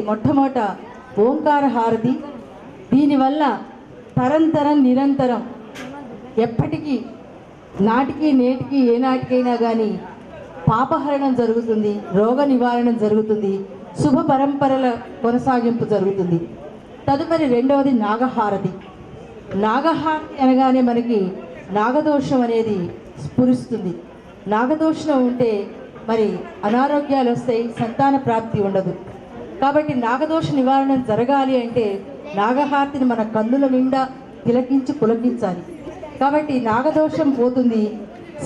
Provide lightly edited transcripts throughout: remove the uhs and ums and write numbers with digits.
మొట్టమొదట ఓంకార హారతి. దీనివల్ల తరంతరం నిరంతరం ఎప్పటికీ నాటికి నేటికి ఏ నాటికైనా కానీ పాపహరణం జరుగుతుంది, రోగ నివారణ జరుగుతుంది, శుభ పరంపరల కొనసాగింపు జరుగుతుంది. తదుపరి రెండవది నాగహారతి. నాగహారతి అనగానే మనకి నాగదోషం అనేది స్ఫురిస్తుంది. నాగదోషం ఉంటే మరి అనారోగ్యాలు వస్తాయి, సంతాన ప్రాప్తి ఉండదు. కాబట్టి నాగదోష నివారణ జరగాలి అంటే నాగహారతిని మన కన్నుల నిండా తిలకించి పులకించాలి. కాబట్టి నాగదోషం పోతుంది,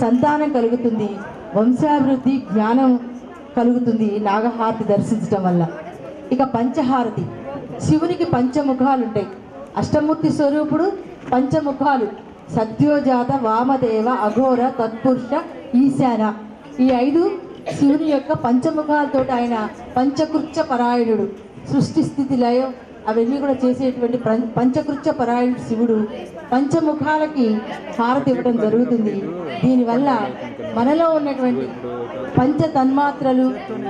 సంతానం కలుగుతుంది, వంశాభివృద్ధి, జ్ఞానం కలుగుతుంది నాగహారతి దర్శించడం వల్ల. ఇక పంచహారతి. శివునికి పంచముఖాలు ఉంటాయి. అష్టమూర్తి స్వరూపుడు పంచముఖాలు: సద్యోజాత, వామదేవ, అఘోర, తత్పురుష, ఈశాన. ఈ 5 శివుని యొక్క పంచముఖాలతో ఆయన పంచకృత్య పరాయణుడు. సృష్టి స్థితి లయం అవన్నీ కూడా చేసేటువంటి పంచకృత్య పరాయణుడు శివుడు. పంచముఖాలకి హారతి ఇవ్వడం జరుగుతుంది. దీనివల్ల మనలో ఉన్నటువంటి పంచ తన్మాత్రలు,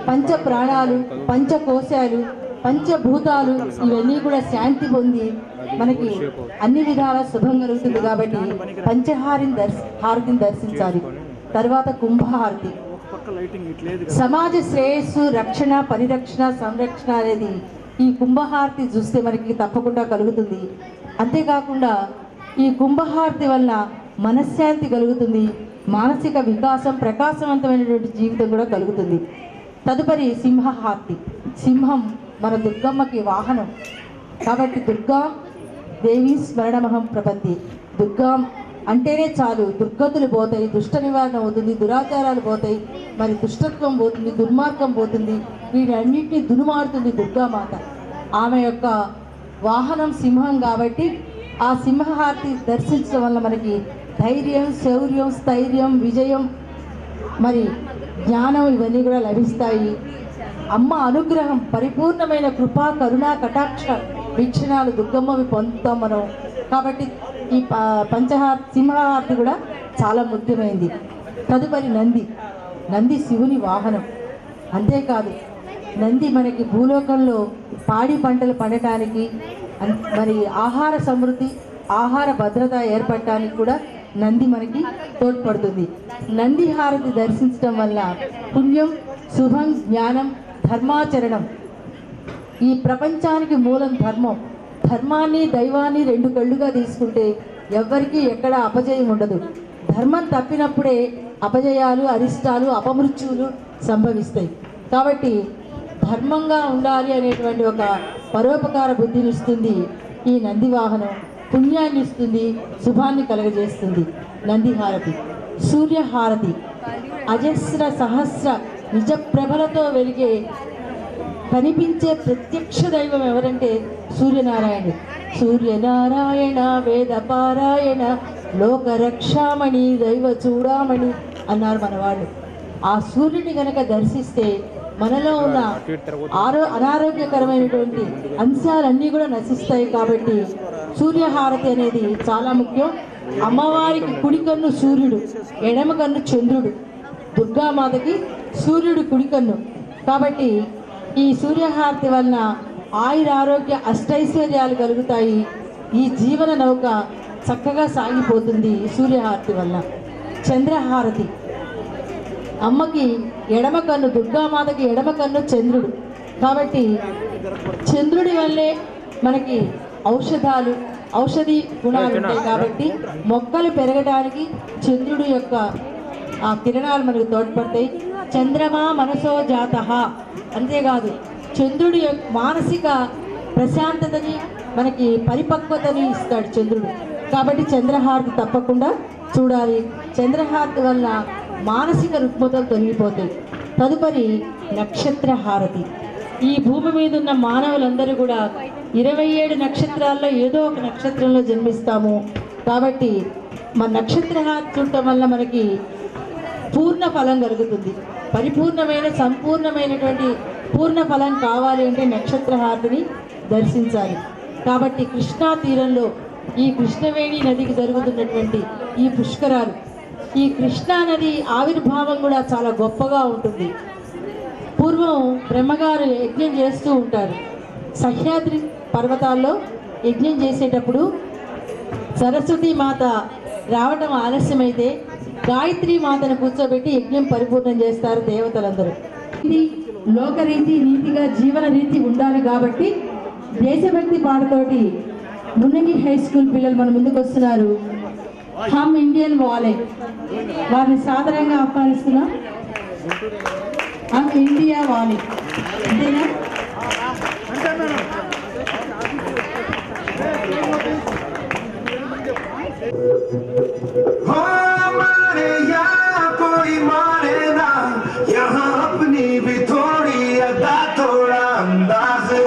పంచ ప్రాణాలు, పంచకోశాలు, పంచభూతాలు ఇవన్నీ కూడా శాంతి పొంది మనకి అన్ని విధాల శుభం కలుగుతుంది. కాబట్టి హారతిని దర్శించాలి. తర్వాత కుంభహారతి. సమాజ శ్రేయస్సు, రక్షణ, పరిరక్షణ, సంరక్షణ అనేది ఈ కుంభహారతి చూస్తే మనకి తప్పకుండా కలుగుతుంది. అంతేకాకుండా ఈ కుంభహారతి వల్ల మనశ్శాంతి కలుగుతుంది, మానసిక వికాసం, ప్రకాశవంతమైనటువంటి జీవితం కూడా కలుగుతుంది. తదుపరి సింహహారతి. సింహం మన దుర్గమ్మకి వాహనం. కాబట్టి దుర్గా దేవి స్మరణమహం ప్రపంతి. దుర్గా అంటేనే చాలు దుర్గతులు పోతాయి, దుష్ట నివారణ అవుతుంది, దురాచారాలు పోతాయి, మరి దుష్టత్వం పోతుంది, దుర్మార్గం పోతుంది, వీటన్నిటిని దునుమాడుతుంది దుర్గామాత. ఆమె యొక్క వాహనం సింహం కాబట్టి ఆ సింహహారతి దర్శించడం వల్ల మనకి ధైర్యం, శౌర్యం, స్థైర్యం, విజయం, మరి జ్ఞానం ఇవన్నీ కూడా లభిస్తాయి. అమ్మ అనుగ్రహం, పరిపూర్ణమైన కృపా, కరుణా, కటాక్ష వీక్షణాలు దుర్గమ్మవి పొందుతాం మనం. కాబట్టి ఈ సింహహారతి కూడా చాలా ముఖ్యమైనది. తదుపరి నంది. నంది శివుని వాహనం. అంతేకాదు నంది మనకి భూలోకంలో పాడి పంటలు పండటానికి, మరి ఆహార సమృద్ధి, ఆహార భద్రత ఏర్పడటానికి కూడా నంది మనకి తోడ్పడుతుంది. నంది హారతి దర్శించడం వల్ల పుణ్యం, శుభం, జ్ఞానం, ధర్మాచరణం. ఈ ప్రపంచానికి మూలం ధర్మం. ధర్మాన్ని, దైవాన్ని 2 కళ్ళుగా తీసుకుంటే ఎవ్వరికీ ఎక్కడ అపజయం ఉండదు. ధర్మం తప్పినప్పుడే అపజయాలు, అరిష్టాలు, అపమృత్యువులు సంభవిస్తాయి. కాబట్టి ధర్మంగా ఉండాలి అనేటువంటి ఒక పరోపకార బుద్ధిని ఇస్తుంది ఈ నంది వాహనం. పుణ్యాన్ని ఇస్తుంది, శుభాన్ని కలగజేస్తుంది. నందిహారతి. సూర్యహారతి. అజస్ర సహస్ర నిజ ప్రభలతో వెలిగే కనిపించే ప్రత్యక్ష దైవం ఎవరంటే సూర్యనారాయణుడు. సూర్యనారాయణ వేద పారాయణ లోకరక్షామణి దైవ చూడామణి అన్నారు మనవాళ్ళు. ఆ సూర్యుని గనక దర్శిస్తే మనలో ఉన్న అనారోగ్యకరమైనటువంటి అంశాలన్నీ కూడా నశిస్తాయి. కాబట్టి సూర్యహారతి అనేది చాలా ముఖ్యం. అమ్మవారికి కుడి కన్ను సూర్యుడు, ఎడమ కన్ను చంద్రుడు. దుర్గామాతకి సూర్యుడు కుడి కన్ను. కాబట్టి ఈ సూర్యహారతి వలన ఆయుర ఆరోగ్య అష్టైశ్వర్యాలు కలుగుతాయి. ఈ జీవన నౌక చక్కగా సాగిపోతుంది సూర్యహారతి వల్ల. చంద్రహారతి. అమ్మకి ఎడమ కన్ను, దుర్గామాతకి ఎడమ కన్ను చంద్రుడు. కాబట్టి చంద్రుడి వల్లే మనకి ఔషధి గుణాలు ఉంటాయి. కాబట్టి మొక్కలు పెరగడానికి చంద్రుడి యొక్క ఆ కిరణాలు మనకు తోడ్పడతాయి. చంద్రమా మనసో జాతః. అంతేకాదు చంద్రుడి యొక్క మానసిక ప్రశాంతతని, మనకి పరిపక్వతని ఇస్తాడు చంద్రుడు. కాబట్టి చంద్రహారతి తప్పకుండా చూడాలి. చంద్రహారతి వల్ల మానసిక రుగ్మతలు తొలగిపోతాయి. తదుపరి నక్షత్రహారతి. ఈ భూమి మీద ఉన్న మానవులందరూ కూడా 27 నక్షత్రాల్లో ఏదో ఒక నక్షత్రంలో జన్మిస్తాము. కాబట్టి మన నక్షత్రహారతి చూడటం వల్ల మనకి పూర్ణ ఫలం కలుగుతుంది. పరిపూర్ణమైన, సంపూర్ణమైనటువంటి పూర్ణ ఫలం కావాలి అంటే నక్షత్రహారతిని దర్శించాలి. కాబట్టి కృష్ణా తీరంలో ఈ కృష్ణవేణి నదికి జరుగుతున్నటువంటి ఈ పుష్కరాలు, ఈ కృష్ణా నది ఆవిర్భావం కూడా చాలా గొప్పగా ఉంటుంది. పూర్వం బ్రహ్మగారు యజ్ఞం చేస్తూ ఉంటారు. సహ్యాద్రి పర్వతాల్లో యజ్ఞం చేసేటప్పుడు సరస్వతీ మాత రావటం ఆలస్యమైతే గాయత్రి మాతను కూర్చోబెట్టి యజ్ఞం పరిపూర్ణం చేస్తారు దేవతలందరూ. ఇది లోకరీతి నీతిగా జీవన రీతి ఉండాలి కాబట్టి దేశభక్తి పాటతోటి మున్నంగి హై స్కూల్ పిల్లలు మన ముందుకు వస్తున్నారు. హమ్ ఇండియన్ వాలే, వారిని సాదరంగా ఆహ్వానిస్తున్నాం. హమ్ ఇండియా వాలే, అంతేనా? हमारे यहाँ कोई माने ना, यहाँ अपनी भी थोड़ी अदा थोड़ा अंदाज है।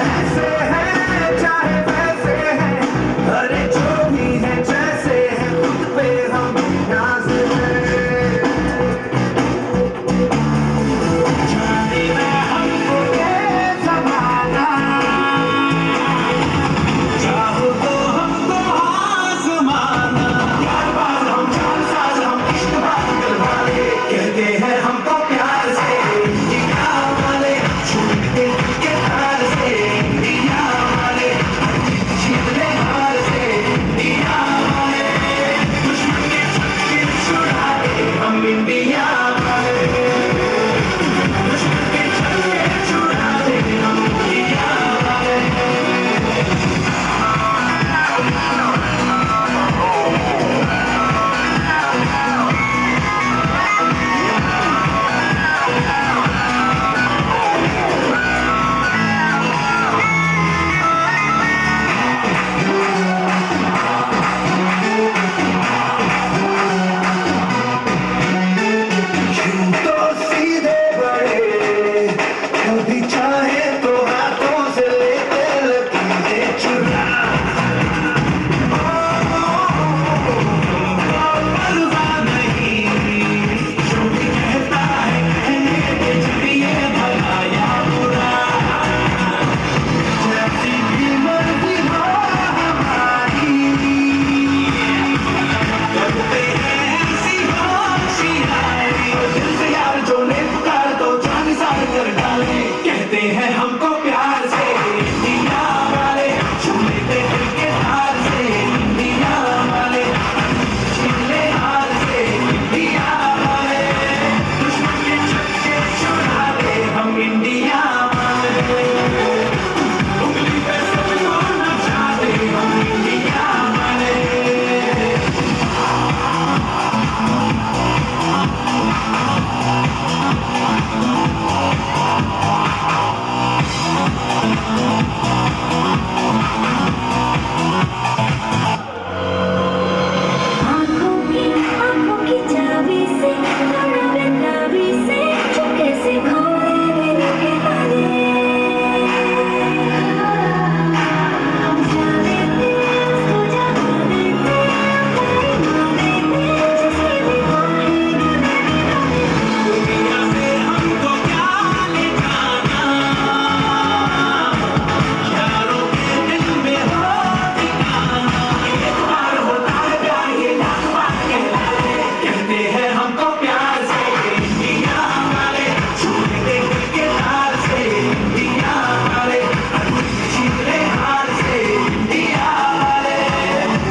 ऐसे है चाहे वैसे है, अरे जो भी है जैसे है खुद पे हम नाज है। जाने ना हमको ये ज़माना, चाहो तो हमको आज़माना। यार बार हम जान साज हम इश्क बात दिल वाले, कहते हैं हमको प्यार से इंडिया वाले, छूटते दिल के तार से इंडिया वाले, जीतने हार से इंडिया वाले, दुश्मन के छक्के छुड़ा दे हम इंडिया वाले, दुश्मन के छक्के छुड़ा दे हम इंडिया वाले। यूं तो सीधे बड़े, कभी चाहे तो हाथों से लेते लकीरें चुरा। परवाह नहीं, जो भी कहता है कहने के जरिए भला या बुरा, जैसी भी मर्जी हो हमारी, करते हैं ऐसी होशियारी। दिल से यार जो ने पुकार तो जान सार कर डाले, कहते हैं हमको प्यार से इंडिया वाले, छू लेते दिल के तार से इंडिया वाले, जीतने हार से इंडिया वाले, दुश्मन के छक्के छुड़ा दे हम इंडिया वाले, उंगली पे सबको नचा दे हम इंडिया वाले। आँखों की चाबी से लड़ा बेताबी से चुपके से खोले मेरे के ताले, हम जाने थे उसको जगा देते, अपनी माँ देते जिसे भी माहे दुनिया से हमको क्या ले जाना, यारों के दिल में हो ठिकाना। एक बार होता है प्यार ये लाख बार कहलाए, कहते हैं हमको प्यार से इंडिया वाले, छू लेते दिल के तार से इंडिया वाले, जीतने हार से इंडिया वाले,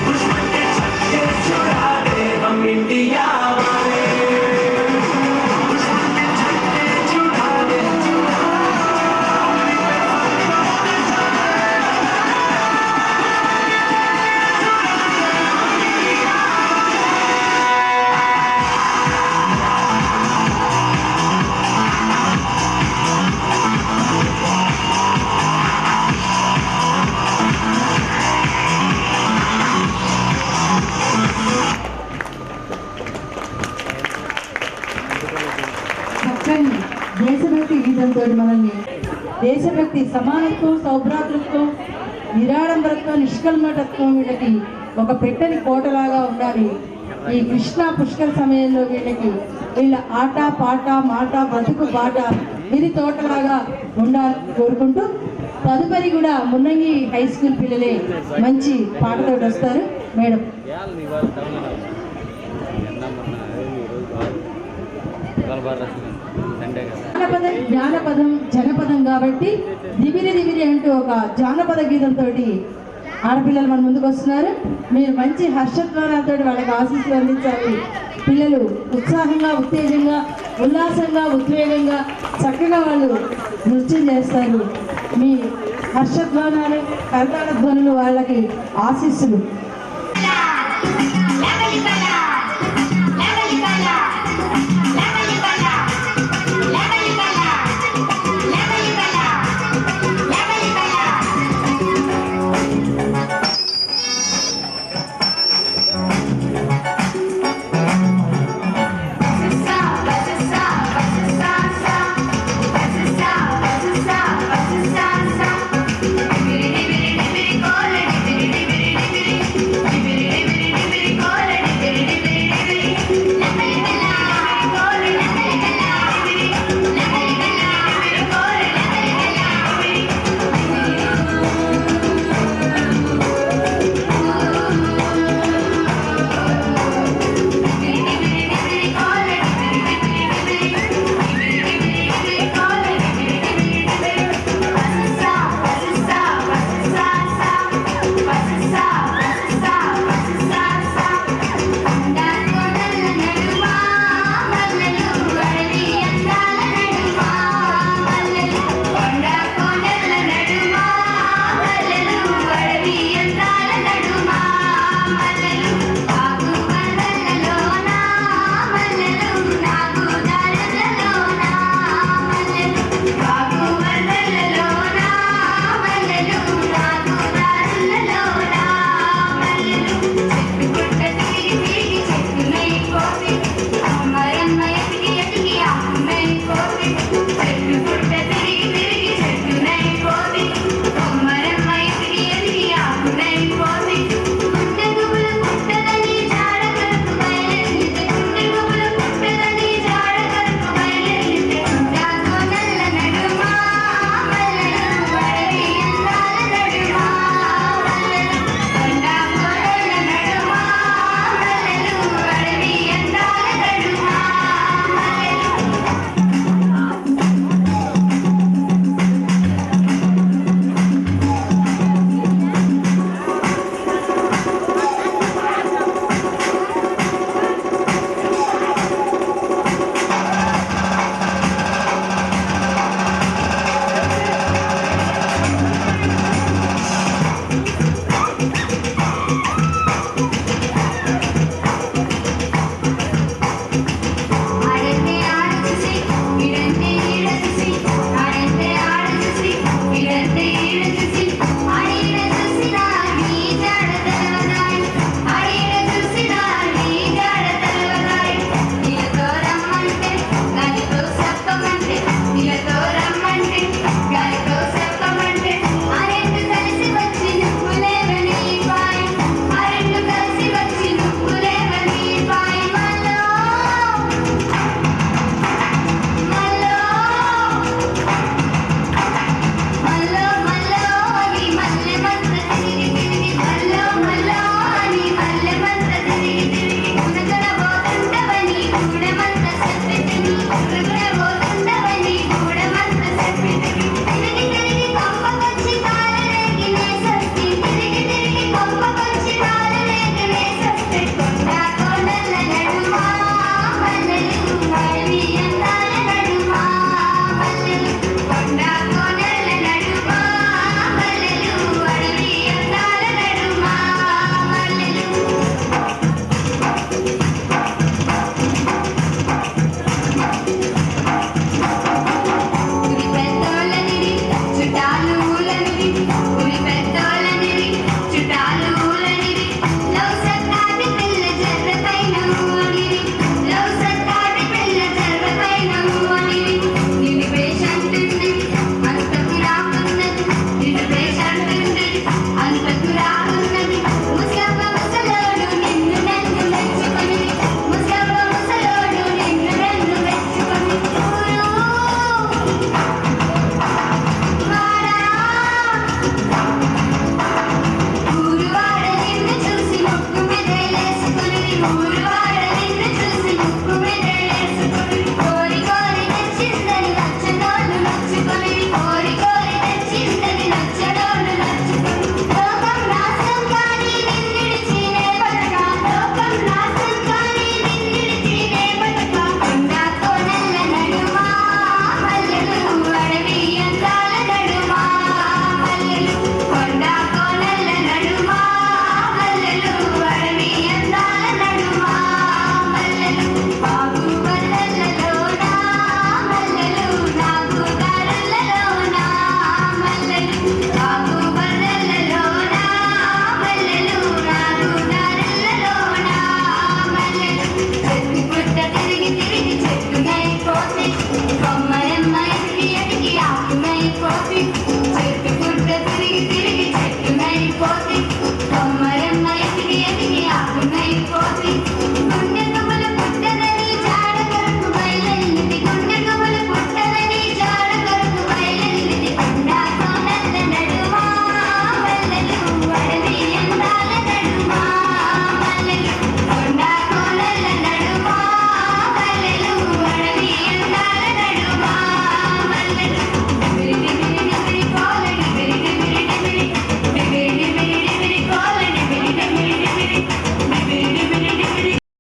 दुश्मन के छक्के छुड़ा दे हम इंडिया वाले, दुश्मन के छक्के छुड़ा दे। చక్కని దేశభక్తి గీతంతో మనల్ని దేశభక్తి, సమానత్వం, సౌభ్రాతృత్వం, నిరాడంబరత్వం, నిష్కల్మటత్వం వీళ్ళకి ఒక పెట్టని కోటలాగా ఉండాలి. ఈ కృష్ణా పుష్కర సమయంలో వీళ్ళ ఆట పాట మాట బ్రతుకు బాట విరి తోటలాగా ఉండాలని కోరుకుంటూ తదుపరి కూడా మున్నంగి హై స్కూల్ పిల్లలే మంచి పాటతో వస్తారు. మేడం బాగా జానపదం జనపదం కాబట్టి దివిరి దివిరి అంటూ ఒక జానపద గీతంతో ఆడపిల్లలు మన ముందుకు వస్తున్నారు. మీరు మంచి హర్షధ్వానాలతో వాళ్ళకి ఆశీస్సులు అందించాలి. పిల్లలు ఉత్సాహంగా, ఉత్తేజంగా, ఉల్లాసంగా, ఉద్వేగంగా చక్కగా వాళ్ళు నృత్యం చేస్తారు. మీ హర్షధ్వానాలు, కరతాళ ధ్వనులు వాళ్ళకి ఆశీస్సులు.